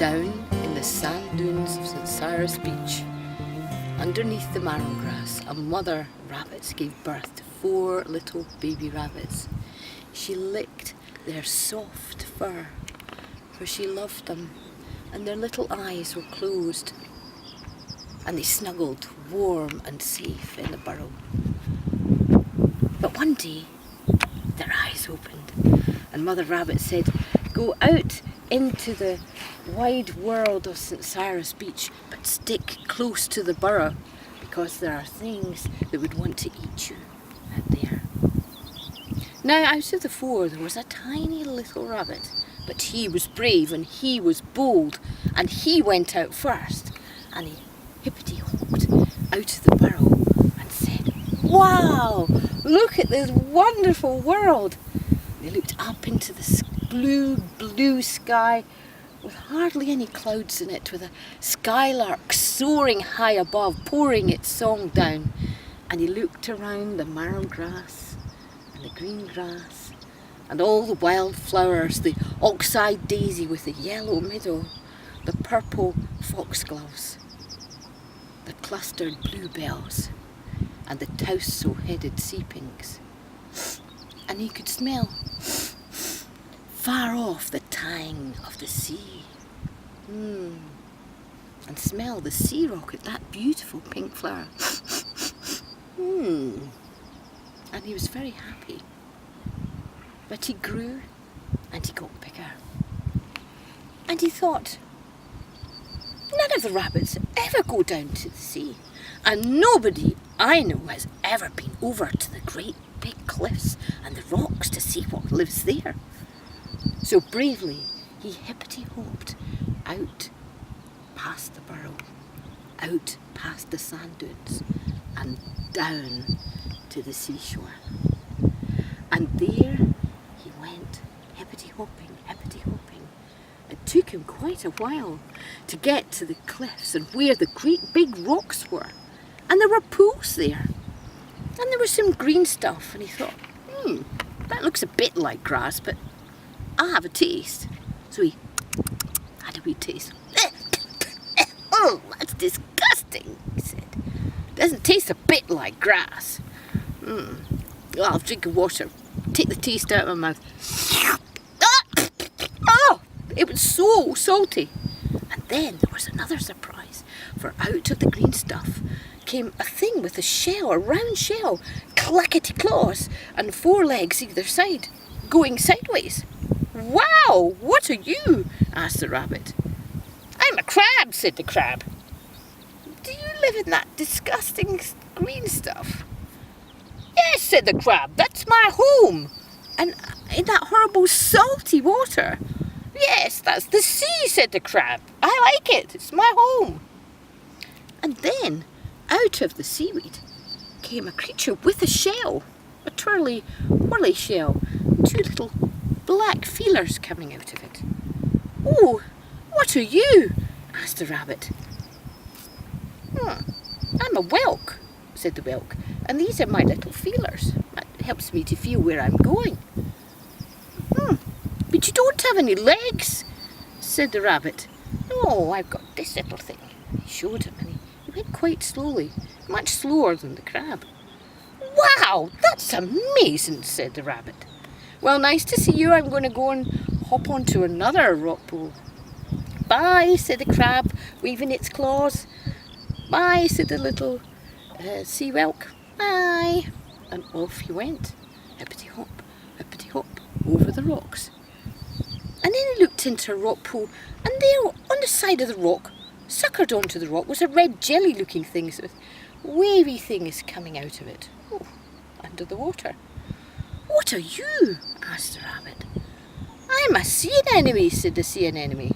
Down in the sand dunes of St Cyrus Beach, underneath the marrow grass, a mother rabbit gave birth to 4 little baby rabbits. She licked their soft fur, for she loved them, and their little eyes were closed, and they snuggled warm and safe in the burrow. But one day, their eyes opened, and Mother Rabbit said, "Go out into the wide world of St Cyrus Beach, but stick close to the burrow, because there are things that would want to eat you out there." Now out of the 4 there was a tiny little rabbit, but he was brave and he was bold, and he went out first, and he hippity-hopped out of the burrow and said, "Wow, look at this wonderful world." They looked up into the blue sky with hardly any clouds in it, with a skylark soaring high above, pouring its song down. And he looked around the marrow grass and the green grass and all the wild flowers, the ox-eyed daisy with the yellow middle, the purple foxgloves, the clustered bluebells and the tousle-headed sea pinks. And he could smell far off the tang of the sea, and smell the sea rocket, that beautiful pink flower. And he was very happy. But he grew and he got bigger. And he thought, none of the rabbits ever go down to the sea, and nobody I know has ever been over to the great big cliffs and the rocks to see what lives there. So bravely he hippity-hopped out past the burrow, out past the sand dunes, and down to the seashore. And there he went, hippity-hopping, hippity-hopping. It took him quite a while to get to the cliffs and where the great big rocks were. And there were pools there. And there was some green stuff, and he thought, that looks a bit like grass, but I'll have a taste. So he had a wee taste. "Oh, that's disgusting," he said. "Doesn't taste a bit like grass. Well, I'll drink of water, take the taste out of my mouth." Oh, it was so salty. And then there was another surprise, for out of the green stuff came a thing with a shell, a round shell, clackety claws, and 4 legs either side, going sideways. "Wow, what are you?" asked the rabbit. "I'm a crab," said the crab. "Do you live in that disgusting green stuff?" "Yes," said the crab, "that's my home." "And in that horrible salty water?" "Yes, that's the sea," said the crab. "I like it, it's my home." And then out of the seaweed came a creature with a shell, a twirly shell, 2 little black feelers coming out of it. "Oh, what are you?" asked the rabbit. "I'm a whelk," said the whelk, "and these are my little feelers. That helps me to feel where I'm going." "But you don't have any legs," said the rabbit. "No, I've got this little thing." He showed him, and he went quite slowly, much slower than the crab. "Wow, that's amazing," said the rabbit. "Well, nice to see you. I'm going to go and hop onto another rock pool." "Bye," said the crab, waving its claws. "Bye," said the little sea whelk. "Bye." And off he went, hippity-hop, over the rocks. And then he looked into a rock pool, and there on the side of the rock, suckered onto the rock, was a red jelly-looking thing with wavy things coming out of it. Under the water. "What are you?" asked the rabbit. "I'm a sea anemone," said the sea anemone.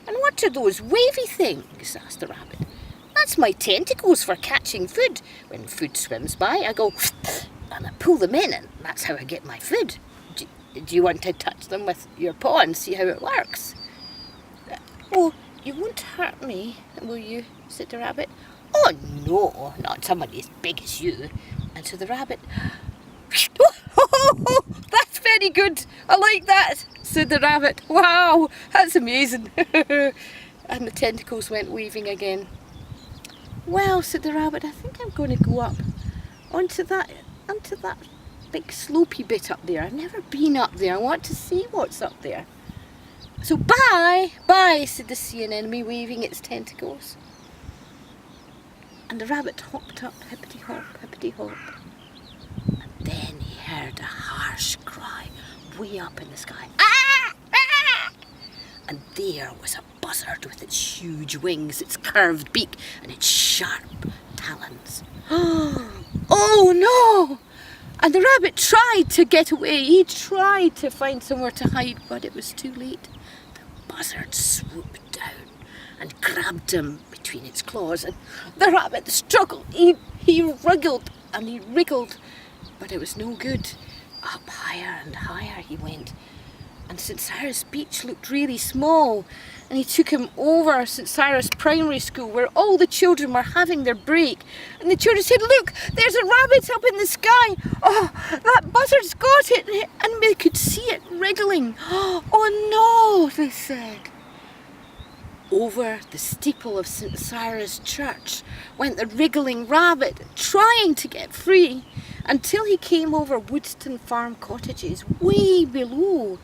"And what are those wavy things?" asked the rabbit. "That's my tentacles for catching food. When food swims by, I go and I pull them in, and that's how I get my food. Do you want to touch them with your paw and see how it works?" "Oh, you won't hurt me, will you?" said the rabbit. "Oh no, not somebody as big as you." And so the rabbit, "That's very good, I like that," said the rabbit. "Wow, that's amazing." And the tentacles went waving again. "Well," said the rabbit, "I think I'm going to go up onto that big slopey bit up there. I've never been up there. I want to see what's up there. So bye, bye," said the sea anemone, waving its tentacles. And the rabbit hopped up, hippity hop, hippity hop. And then he heard a harsh cry way up in the sky. "Ah! Ah!" And there was a buzzard with its huge wings, its curved beak, and its sharp talons. Oh no! And the rabbit tried to get away. He tried to find somewhere to hide, but it was too late. The buzzard swooped down and grabbed him between its claws, and the rabbit struggled. He wriggled and he wriggled, but it was no good. Up higher and higher he went, and St Cyrus Beach looked really small, and he took him over St Cyrus Primary School, where all the children were having their break, and the children said, "Look, there's a rabbit up in the sky. Oh, that buzzard's got it," and they could see it wriggling. "Oh no," they said. Over the steeple of St Cyrus Church went the wriggling rabbit, trying to get free, until he came over Woodstone Farm cottages way below.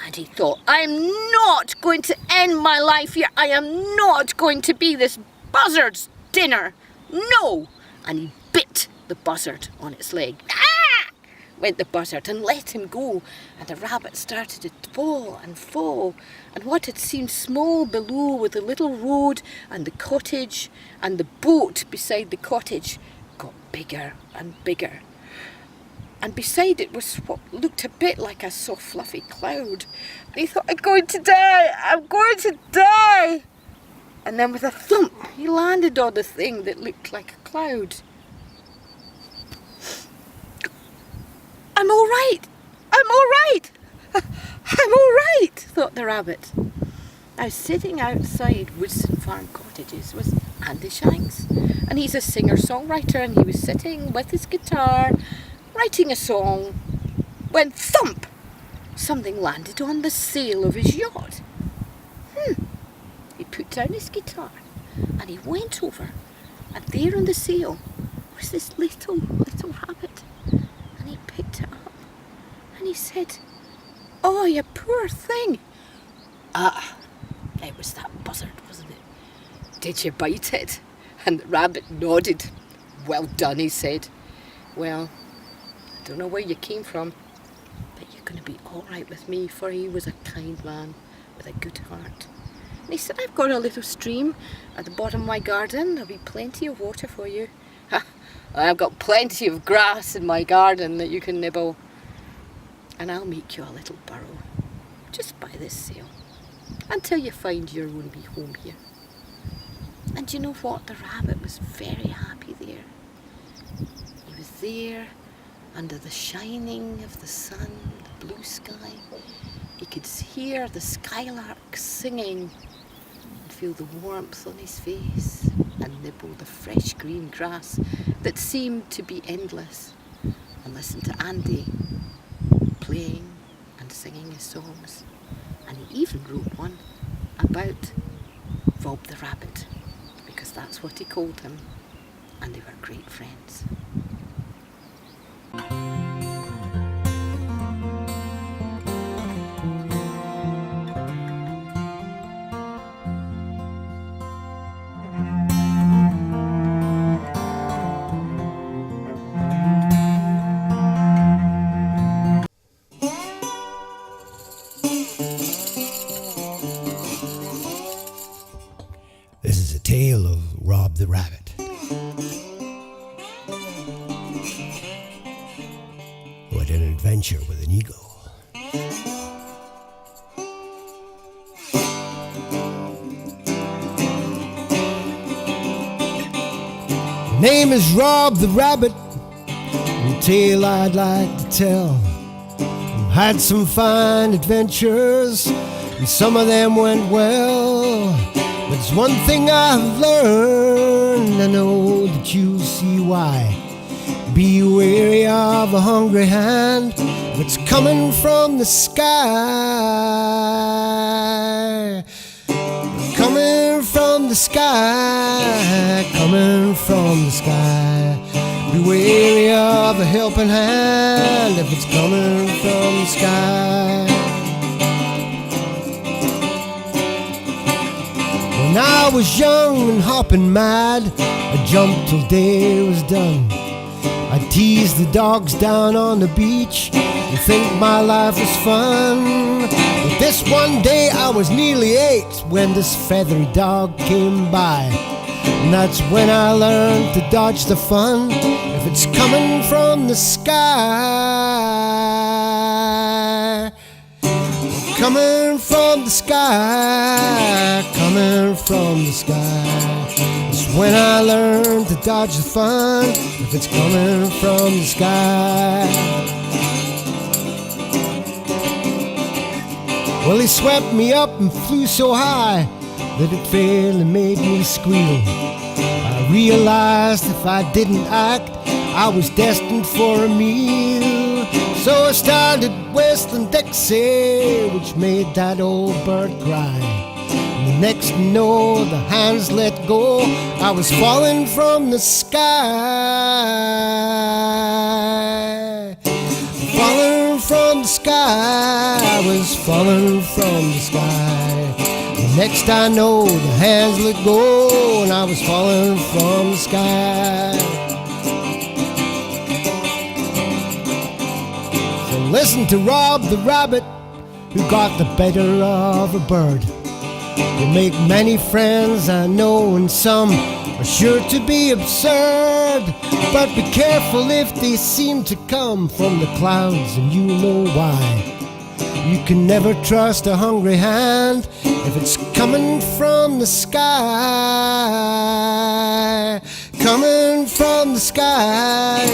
And he thought, "I'm not going to end my life here. I am not going to be this buzzard's dinner. No!" And he bit the buzzard on its leg. "Ah!" went the buzzard and let him go. And the rabbit started to fall and fall. And what had seemed small below, with the little road and the cottage and the boat beside the cottage, got bigger and bigger. And beside it was what looked a bit like a soft fluffy cloud. And he thought, "I'm going to die, I'm going to die." And then with a thump, he landed on the thing that looked like a cloud. "I'm all right, I'm all right, I'm all right," thought the rabbit. Now sitting outside Woodstone Farm cottages was Andy Shanks. And he's a singer-songwriter, and he was sitting with his guitar, writing a song, when thump, something landed on the sail of his yacht. He put down his guitar and he went over, and there on the sail was this little rabbit, and he picked it up and he said, "Oh, you poor thing." "Ah, it was that buzzard, wasn't it? Did you bite it?" And the rabbit nodded. "Well done," he said. "Well, I don't know where you came from, but you're going to be all right with me," for he was a kind man with a good heart. And he said, "I've got a little stream at the bottom of my garden. There'll be plenty of water for you." "I've got plenty of grass in my garden that you can nibble. And I'll make you a little burrow just by this sail until you find your own wee home here." And you know what? The rabbit was very happy there. He was there under the shining of the sun, the blue sky. He could hear the skylark singing and feel the warmth on his face and nibble the fresh green grass that seemed to be endless, and listen to Andy playing and singing his songs. And he even wrote one about Rob the rabbit, because that's what he called him, and they were great friends. This is a tale of Rob the rabbit. Who had an adventure with an eagle. Name is Rob the rabbit, and a tale I'd like to tell. Had some fine adventures, and some of them went well. But there's one thing I've learned, I know that you'll see why. Be wary of a hungry hand if it's coming from the sky. sky, coming from the sky. Be wary of a helping hand if it's coming from the sky. When I was young and hopping mad, I jumped till day was done. I teased the dogs down on the beach and think my life was fun. But this one day I was nearly 8 when this feathery dog came by. And that's when I learned to dodge the fun if it's coming from the sky. Coming from the sky, coming from the sky. It's when I learned to dodge the fun if it's coming from the sky. Well, he swept me up and flew so high that it fairly made me squeal. I realized if I didn't act, I was destined for a meal. So I started whistling Dixie, which made that old bird cry. And the next to know, the hands let go, I was falling from the sky. Falling from the sky, I was falling from the sky. The next I know, the hands let go, and I was falling from the sky. So listen to Rob the rabbit, who got the better of a bird. He'll make many friends, I know, and some are sure to be absurd. But be careful if they seem to come from the clouds, and you know why. You can never trust a hungry hand if it's coming from the sky. Coming from the sky,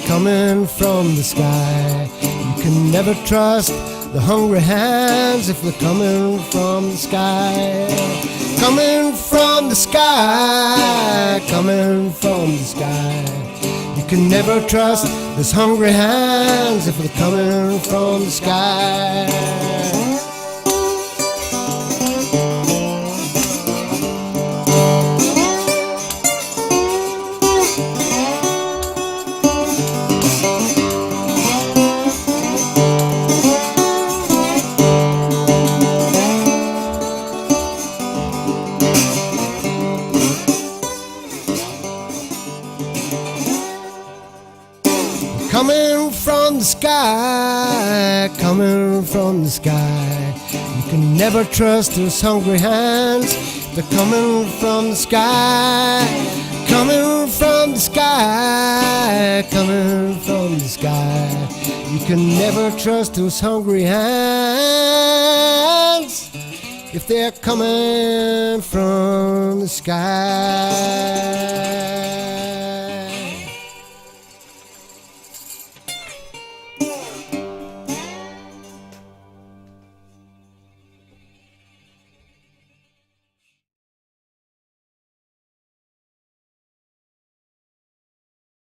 coming from the sky. You can never trust the hungry hands if they're coming from the sky. Coming from the sky, coming from the sky. You can never trust those hungry hands if they're coming from the sky. Coming from the sky, coming from the sky. You can never trust those hungry hands. They're coming from the sky, coming from the sky, coming from the sky. You can never trust those hungry hands if they're coming from the sky.